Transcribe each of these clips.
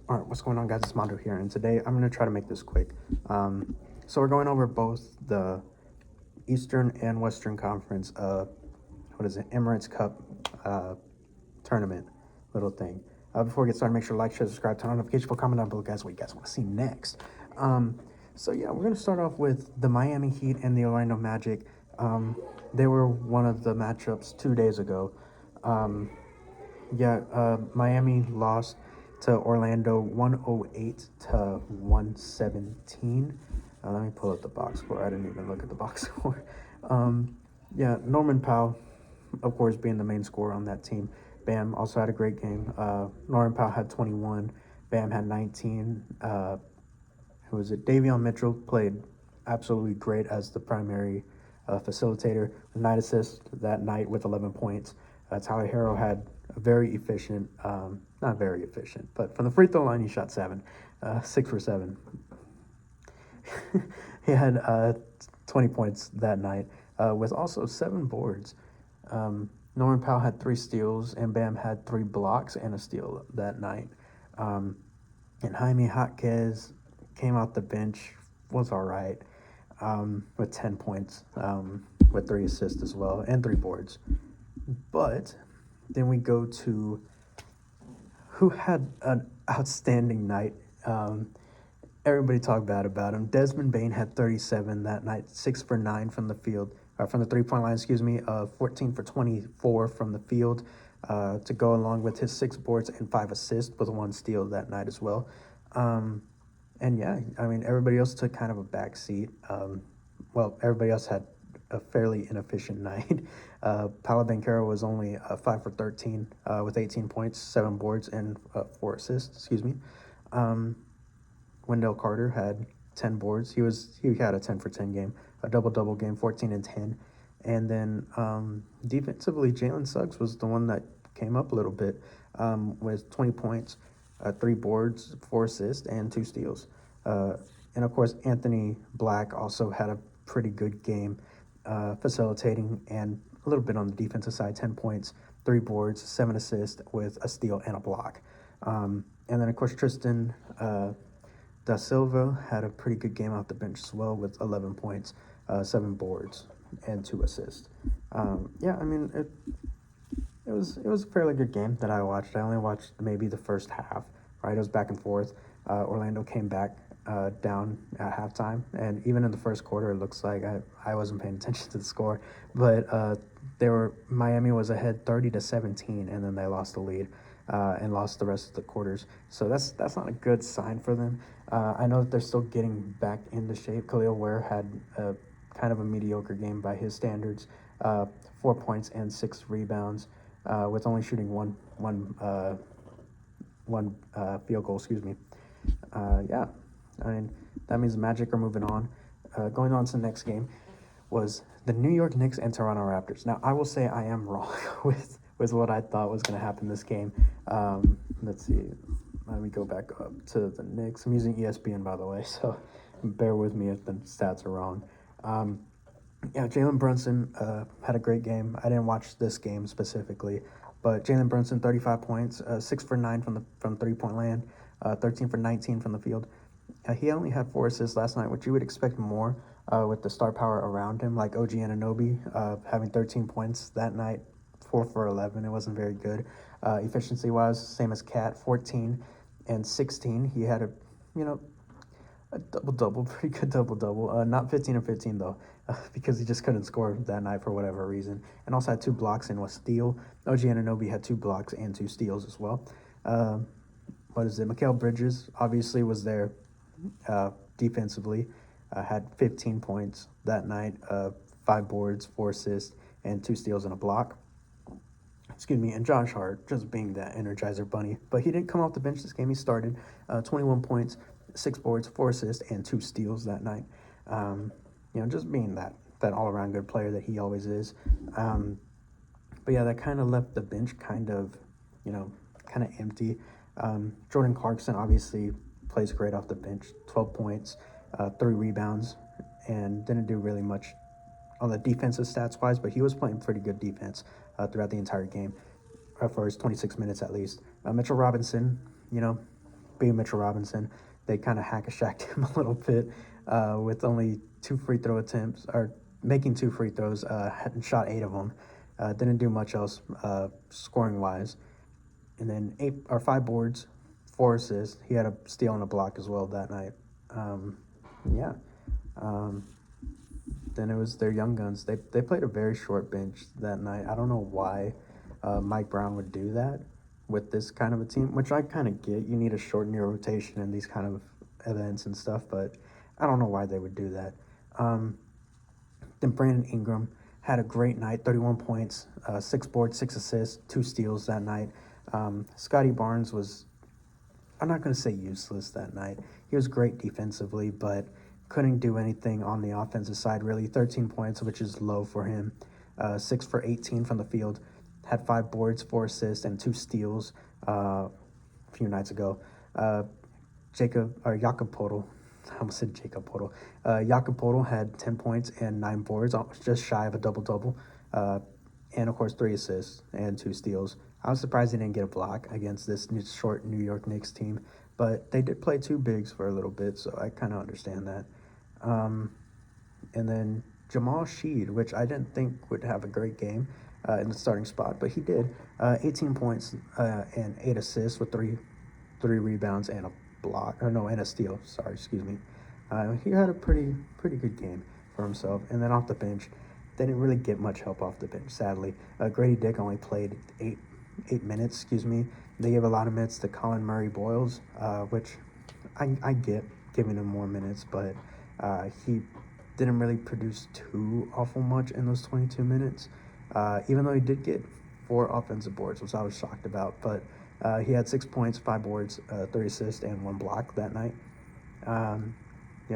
All right, what's going on, guys? It's Mondo here, and today I'm going to try to make this quick. So we're going over both the Eastern and Western Conference, Emirates Cup tournament little thing. Before we get started, make sure to like, share, subscribe, turn on notifications, comment down below, guys, what you guys want to see next. So yeah, we're going to start off with the Miami Heat and the Orlando Magic. They were one of the matchups 2 days ago. Miami lost to Orlando 108 to 117. Let me pull up the box score. I didn't even look at the box score. Norman Powell, of course, being the main scorer on that team. Bam also had a great game. Norman Powell had 21. Bam had 19. Who was it? Davion Mitchell played absolutely great as the primary facilitator. 9 assists that night with 11 points. Tyler Harrow had a very efficient, not very efficient, but from the free throw line, he shot 6 for 7. He had 20 points that night with also 7 boards. Norman Powell had 3 steals, and Bam had 3 blocks and a steal that night. And Jaime Jaquez came out the bench, was all right, with 10 points, with 3 assists as well, and 3 boards. But then we go to who had an outstanding night. Everybody talked bad about him. Desmond Bane had 37 that night, 6 for 9 from the field, from the three-point line, 14 for 24 from the field, to go along with his 6 boards and 5 assists with 1 steal that night as well. Everybody else took kind of a back seat. Everybody else had a fairly inefficient night. Paolo Banchero was only 5 for 13 with 18 points, 7 boards, and 4 assists. Wendell Carter had 10 boards. He had a 10 for 10 game, a double game, 14 and 10. And then defensively, Jalen Suggs was the one that came up a little bit with 20 points, 3 boards, 4 assists, and 2 steals. And of course, Anthony Black also had a pretty good game, facilitating and a little bit on the defensive side, 10 points, 3 boards, 7 assists with a steal and a block. And then, of course, Tristan Da Silva had a pretty good game off the bench as well with 11 points, 7 boards, and 2 assists. It was a fairly good game that I watched. I only watched maybe the first half, right? It was back and forth. Orlando came back down at halftime, and even in the first quarter, it looks like I wasn't paying attention to the score, but Miami was ahead 30-17, and then they lost the lead and lost the rest of the quarters. So that's not a good sign for them. I know that they're still getting back into shape. Khalil Ware had kind of a mediocre game by his standards, 4 points and 6 rebounds, with only shooting one field goal. That means the Magic are moving on. Going on to the next game was the New York Knicks and Toronto Raptors. Now, I will say I am wrong with what I thought was going to happen this game. Let's see. Let me go back up to the Knicks. I'm using ESPN, by the way, so bear with me if the stats are wrong. Jalen Brunson had a great game. I didn't watch this game specifically, but Jalen Brunson, 35 points, 6 for 9 from three-point land, 13 for 19 from the field. He only had 4 assists last night, which you would expect more with the star power around him, like OG Anunoby having 13 points that night, 4 for 11. It wasn't very good. Efficiency-wise, same as Cat, 14 and 16. He had a double-double, pretty good double-double. Not 15 and 15, though, because he just couldn't score that night for whatever reason. And also had 2 blocks and a steal. OG Anunoby had 2 blocks and 2 steals as well. Mikal Bridges obviously was there defensively. Had 15 points that night, 5 boards, 4 assists, and 2 steals and a block. And Josh Hart just being that Energizer bunny. But he didn't come off the bench this game. He started 21 points, 6 boards, 4 assists, and 2 steals that night. Just being that all-around good player that he always is. That kind of left the bench kind of empty. Jordan Clarkson obviously plays great off the bench, 12 points, 3 rebounds, and didn't do really much on the defensive stats-wise, but he was playing pretty good defense throughout the entire game for his 26 minutes at least. Mitchell Robinson, being Mitchell Robinson, they kind of hack-a-shacked him a little bit with only 2 free throw attempts, or making 2 free throws, hadn't shot 8 of them. Didn't do much else scoring-wise. And then 5 boards, 4 assists. He had a steal and a block as well that night. Yeah. Then it was their young guns. They played a very short bench that night. I don't know why Mike Brown would do that with this kind of a team, which I kind of get. You need to shorten your rotation in these kind of events and stuff, but I don't know why they would do that. Then Brandon Ingram had a great night, 31 points, 6 boards, 6 assists, 2 steals that night. Scotty Barnes was, I'm not going to say useless that night. He was great defensively, but couldn't do anything on the offensive side, really. 13 points, which is low for him. 6 for 18 from the field. Had 5 boards, 4 assists, and 2 steals a few nights ago. Jakob Poeltl, I almost said Jakob Poeltl. Jakob Poeltl had 10 points and 9 boards, just shy of a double-double. And, of course, 3 assists and 2 steals. I was surprised he didn't get a block against this short New York Knicks team. But they did play 2 bigs for a little bit, so I kind of understand that. And then Jamal Sheed, which I didn't think would have a great game in the starting spot, but he did. 18 points and 8 assists with 3 rebounds and a block. And a steal. Sorry, excuse me. He had a pretty good game for himself. And then off the bench, they didn't really get much help off the bench, sadly. Grady Dick only played 8 minutes, excuse me. They gave a lot of minutes to Colin Murray-Boyles, which I get giving him more minutes, but he didn't really produce too awful much in those 22 minutes, even though he did get 4 offensive boards, which I was shocked about. But he had 6 points, 5 boards, 3 assists, and 1 block that night.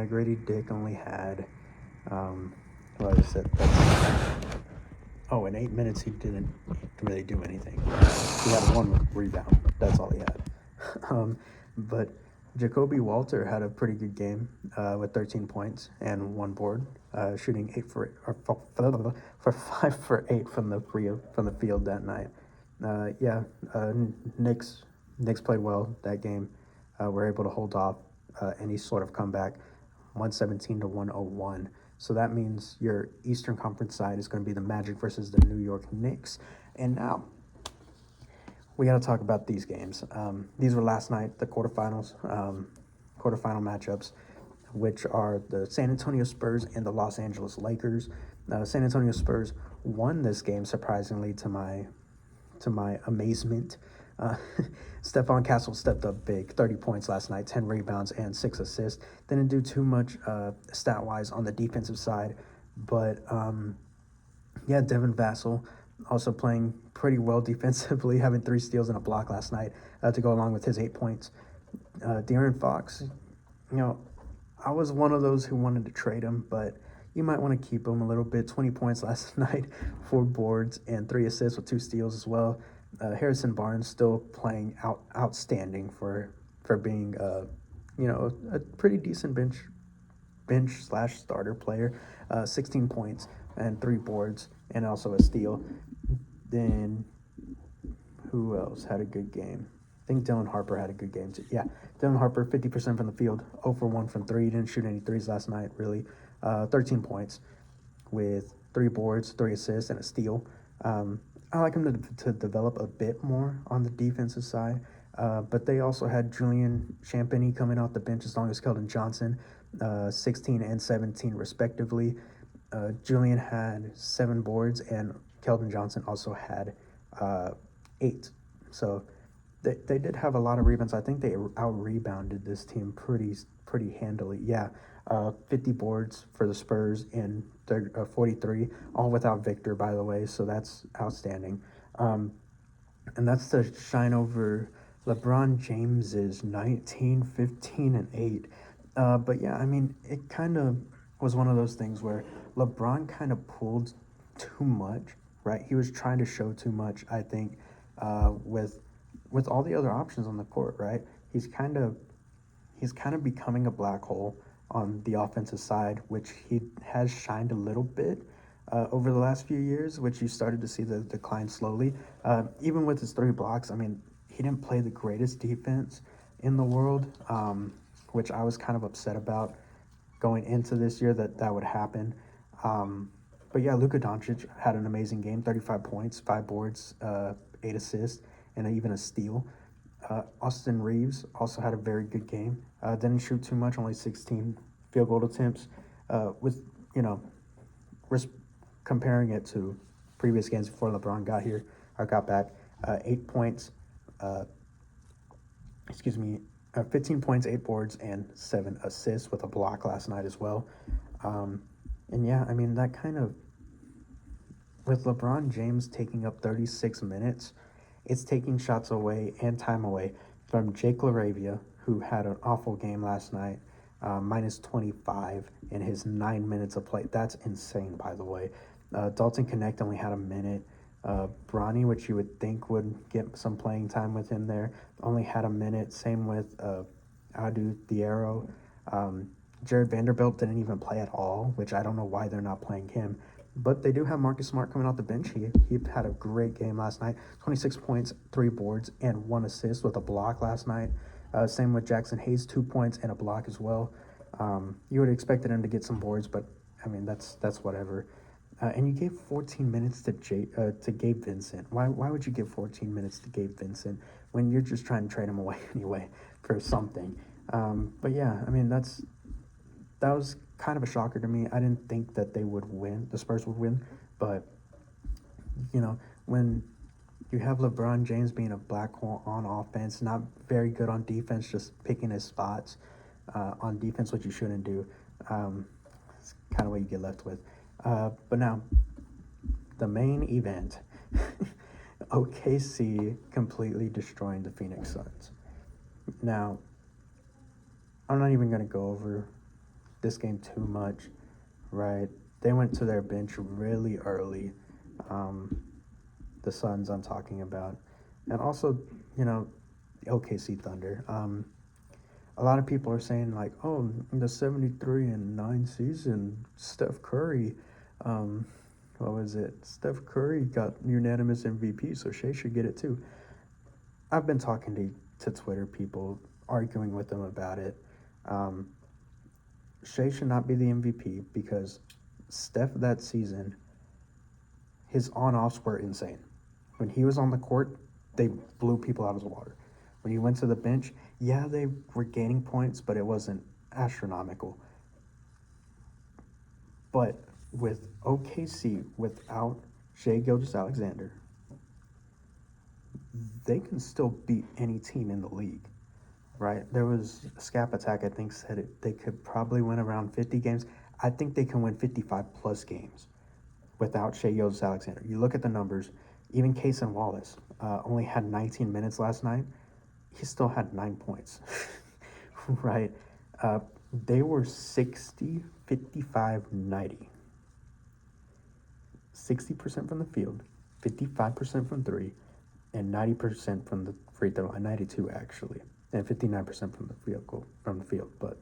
Grady Dick only had, what is it? In 8 minutes, he didn't really do anything. He had 1 rebound. That's all he had. But Jacoby Walter had a pretty good game with 13 points and 1 board, shooting 5 for 8 from the field that night. Knicks played well that game. Were able to hold off any sort of comeback, 117 to 101. So that means your Eastern Conference side is going to be the Magic versus the New York Knicks. And now we got to talk about these games. These were last night, the quarterfinal matchups, which are the San Antonio Spurs and the Los Angeles Lakers. San Antonio Spurs won this game, surprisingly, to my amazement. Stephon Castle stepped up big, 30 points last night, 10 rebounds, and 6 assists. Didn't do too much stat-wise on the defensive side, but Devin Vassell also playing pretty well defensively, having 3 steals and a block last night to go along with his 8 points. De'Aaron Fox, I was one of those who wanted to trade him, but you might want to keep him a little bit. 20 points last night, 4 boards, and 3 assists with 2 steals as well. Harrison Barnes still playing outstanding for being a pretty decent bench / starter player. 16 points and 3 boards and also a steal. Then who else had a good game? I think Dylan Harper had a good game too. Yeah, Dylan Harper, 50% from the field, 0 for 1 from 3. He didn't shoot any threes last night, really. 13 points with 3 boards, 3 assists, and a steal. I like him to develop a bit more on the defensive side, but they also had Julian Champagny coming off the bench as long as Keldon Johnson, 16 and 17 respectively. Julian had 7 boards, and Keldon Johnson also had 8. So they did have a lot of rebounds. I think they out-rebounded this team pretty handily. 50 boards for the Spurs and 43, all without Victor, by the way, so that's outstanding. And that's to shine over LeBron James's 19, 15, and 8. But yeah, I mean, it kind of was one of those things where LeBron kind of pulled too much, right? He was trying to show too much, I think, with all the other options on the court, right? He's kind of becoming a black hole on the offensive side, which he has shined a little bit over the last few years, which you started to see the decline slowly. Even with his 3 blocks, I mean, he didn't play the greatest defense, in the world, which I was kind of upset about going into this year that would happen. But yeah, Luka Doncic had an amazing game, 35 points, 5 boards, 8 assists, and even a steal. Austin Reeves also had a very good game. Didn't shoot too much, only 16 field goal attempts. With, you know, res- comparing it to previous games before LeBron got here or got back, 8 points, uh, 15 points, 8 boards, and 7 assists with a block last night as well. And yeah, I mean, that kind of, with LeBron James taking up 36 minutes, it's taking shots away and time away from Jake LaRavia, who had an awful game last night, minus 25 in his 9 minutes of play. That's insane, by the way. Dalton Connect only had a minute. Bronny, which you would think would get some playing time with him there, only had a minute. Same with Adu Thiero. Jared Vanderbilt didn't even play at all, which I don't know why they're not playing him. But they do have Marcus Smart coming off the bench. He had a great game last night. 26 points, 3 boards, and 1 assist with a block last night. Same with Jackson Hayes, 2 points and a block as well. You would have expected him to get some boards, but I mean that's whatever. And you gave 14 minutes to Gabe Vincent. Why would you give 14 minutes to Gabe Vincent when you're just trying to trade him away anyway for something? But yeah, I mean that was kind of a shocker to me. I didn't think that they would win. The Spurs would win, but you know, when you have LeBron James being a black hole on offense, not very good on defense, just picking his spots on defense, which you shouldn't do. It's kind of what you get left with. But now, the main event, OKC completely destroying the Phoenix Suns. Now, I'm not even going to go over this game too much, right? They went to their bench really early. The Suns I'm talking about. And also, you know, OKC Thunder. A lot of people are saying like, oh, in the 73-9 season, Steph Curry, what was it? Steph Curry got unanimous MVP, so Shea should get it too. I've been talking to Twitter people, arguing with them about it. Shea should not be the MVP because Steph that season, his on-offs were insane. When he was on the court, they blew people out of the water. When he went to the bench, yeah, they were gaining points, but it wasn't astronomical. But with OKC, without Shai Gilgeous-Alexander, they can still beat any team in the league, right? There was a Scap Attack, I think, said they could probably win around 50 games. I think they can win 55-plus games without Shai Gilgeous-Alexander. You look at the numbers, even Cason Wallace only had 19 minutes last night. He still had 9 points, right? They were 60, 55, 90. 60% from the field, 55% from three, and 90% from the free throw line, 92 actually, and 59% from the field. But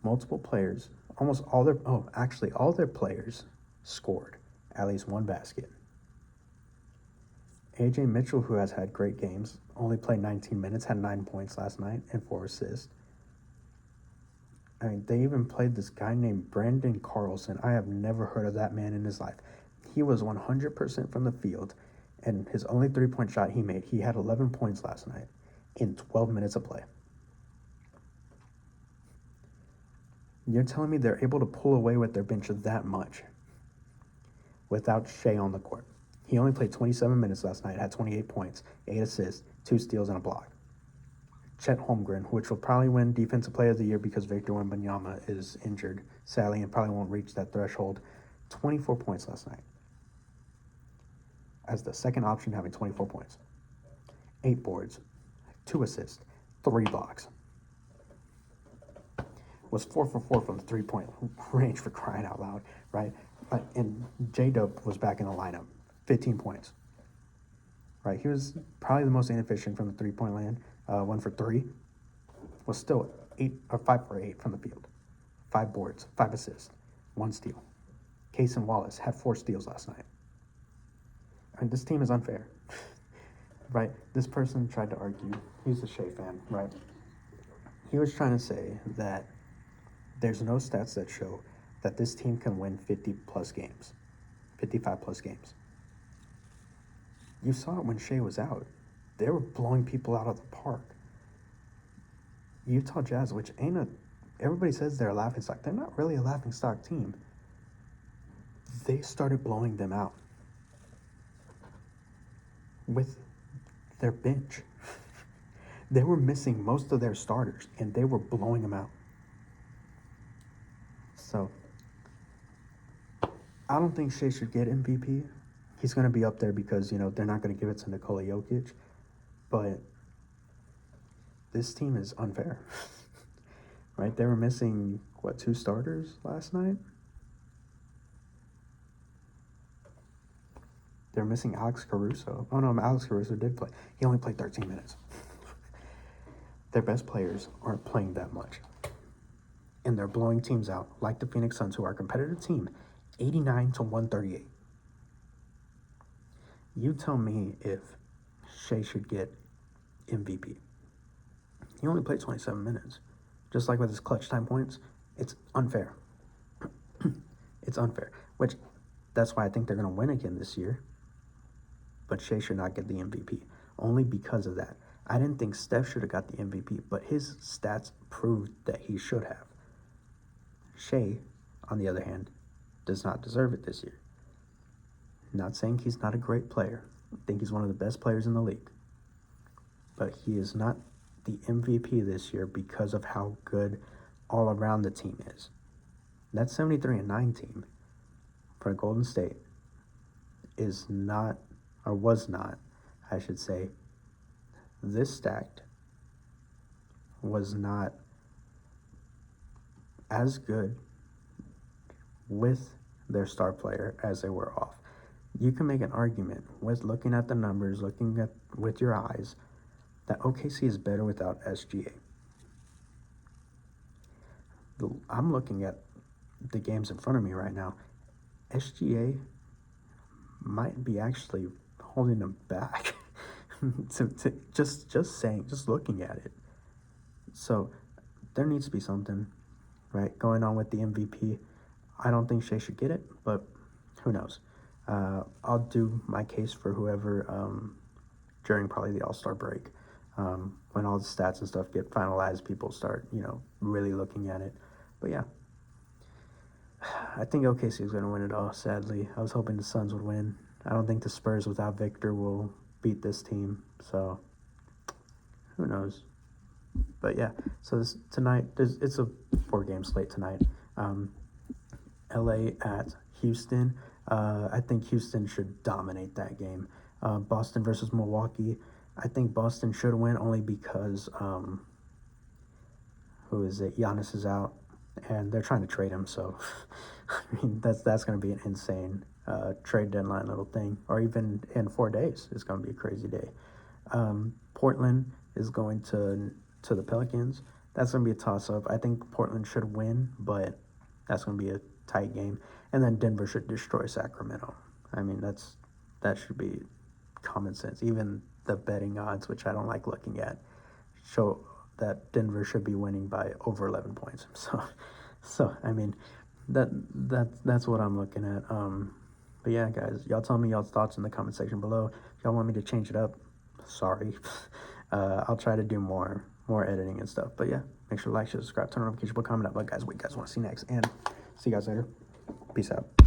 multiple players, all their players scored at least one basket. AJ Mitchell, who has had great games, only played 19 minutes, had 9 points last night and 4 assists. I mean, they even played this guy named Brandon Carlson. I have never heard of that man in his life. He was 100% from the field, and his only three-point shot he had 11 points last night in 12 minutes of play. You're telling me they're able to pull away with their bench that much without Shai on the court? He only played 27 minutes last night, had 28 points, 8 assists, 2 steals, and a block. Chet Holmgren, which will probably win Defensive Player of the Year because Victor Wembanyama is injured, sadly, and probably won't reach that threshold, 24 points last night. As the second option, having 24 points. 8 boards, 2 assists, 3 blocks. Was 4 for 4 from the three-point range, for crying out loud, right? And J-Dub was back in the lineup, 15 points. Right, he was probably the most inefficient from the three-point land. 1 for 3, was still 5 for 8 from the field. 5 boards, 5 assists, 1 steal. Cason Wallace had 4 steals last night. And this team is unfair. right? This person tried to argue. He's a Shea fan, right? He was trying to say that there's no stats that show that this team can win 50 plus games, 55 plus games. You saw it when Shea was out. They were blowing people out of the park. Utah Jazz, which ain't a, everybody says they're a laughing stock. They're not really a laughing stock team. They started blowing them out with their bench. They were missing most of their starters, and they were blowing them out. So, I don't think Shea should get MVP. He's going to be up there because, you know, they're not going to give it to Nikola Jokic. But this team is unfair, right? They were missing, 2 starters last night? They're missing Alex Caruso. Oh, no, Alex Caruso did play. He only played 13 minutes. Their best players aren't playing that much. And they're blowing teams out, like the Phoenix Suns, who are a competitive team, 89 to 138. You tell me if Shea should get MVP. He only played 27 minutes. Just like with his clutch time points, it's unfair. It's unfair, which that's why I think they're going to win again this year. But Shea should not get the MVP, only because of that. I didn't think Steph should have got the MVP, but his stats proved that he should have. Shea, on the other hand, does not deserve it this year. Not saying he's not a great player. I think he's one of the best players in the league. But he is not the MVP this year because of how good all around the team is. That 73-9 team for Golden State is not, or was not, I should say, this stacked, was not as good with their star player as they were off. You can make an argument with looking at the numbers, looking at with your eyes, that OKC is better without SGA. I'm looking at the games in front of me right now. SGA might be actually holding them back. Just looking at it. So there needs to be something, right, going on with the MVP. I don't think Shea should get it, but who knows? I'll do my case for whoever during probably the All-Star break. When all the stats and stuff get finalized, people start, really looking at it. But yeah, I think OKC is going to win it all, sadly. I was hoping the Suns would win. I don't think the Spurs without Victor will beat this team, so who knows? But yeah, so tonight, it's a 4-game slate tonight. LA at Houston. I think Houston should dominate that game. Boston versus Milwaukee. I think Boston should win only because Giannis is out, and they're trying to trade him. So, I mean, that's going to be an insane trade deadline little thing. Or even in 4 days, it's going to be a crazy day. Portland is going to the Pelicans. That's going to be a toss-up. I think Portland should win, but that's going to be a tight game. And then Denver should destroy Sacramento. I mean, that should be common sense. Even the betting odds, which I don't like looking at, show that Denver should be winning by over 11 points. So I mean, that's what I'm looking at. But yeah, guys, y'all tell me y'all's thoughts in the comment section below. If y'all want me to change it up, sorry. I'll try to do more editing and stuff. But yeah, make sure to like, share, subscribe, turn on notifications, comment out what guys, what you guys want to see next, and see you guys later. Peace out.